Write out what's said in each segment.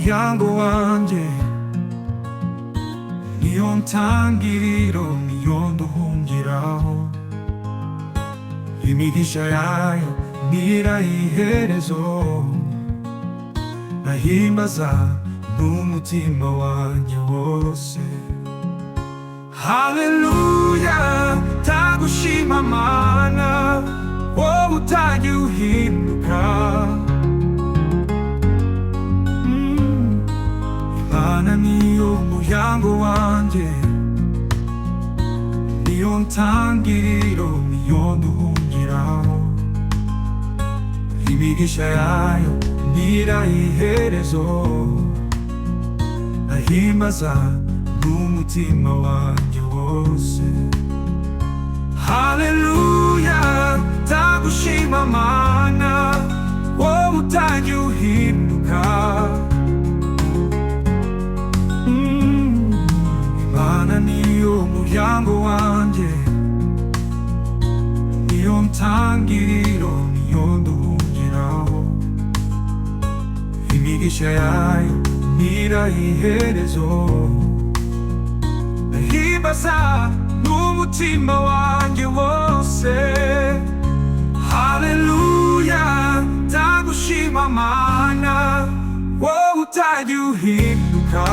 umuryango wanjye, niyo ntangiriro niyo nduhungiraho, imigisha yayo ntirayiherezo, nahimbaza n'umutima wanjye wose. Halleluya, Ndagushima Mana, wowe utagiye uhinduka. Imana niyo muryango wanjye, niyo ntangiriro niyo nduhungiraho, imigisha yayo ntirayiherezo, nahimbaza n'umutima wanjye wose. Halleluya, Ndagushima Mana, wowe utagiye uhinduka. Imana niyo muryango wanjye, niyo ntangiriro niyo nduhungiraho, imigisha yayo ntirayiherezo, nahimbaza n'umutima wanjye wose. Halleluya, Ndagushima Mana, wowe utagiye uhinduka.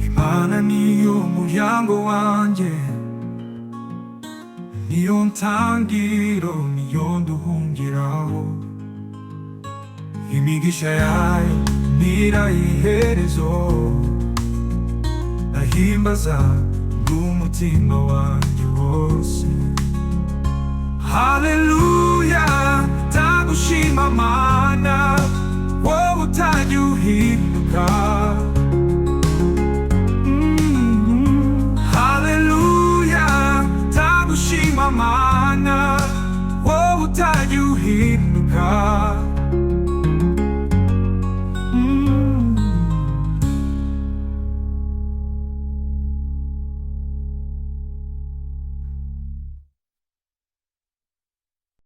Imana niyo muryango wanjye, niyo ntangiriro niyo nduhungiraho, imigisha yayo ntirayiherezo, nahimbaza n'umutima wanjye wose. Halleluya, Ndagushima Mana,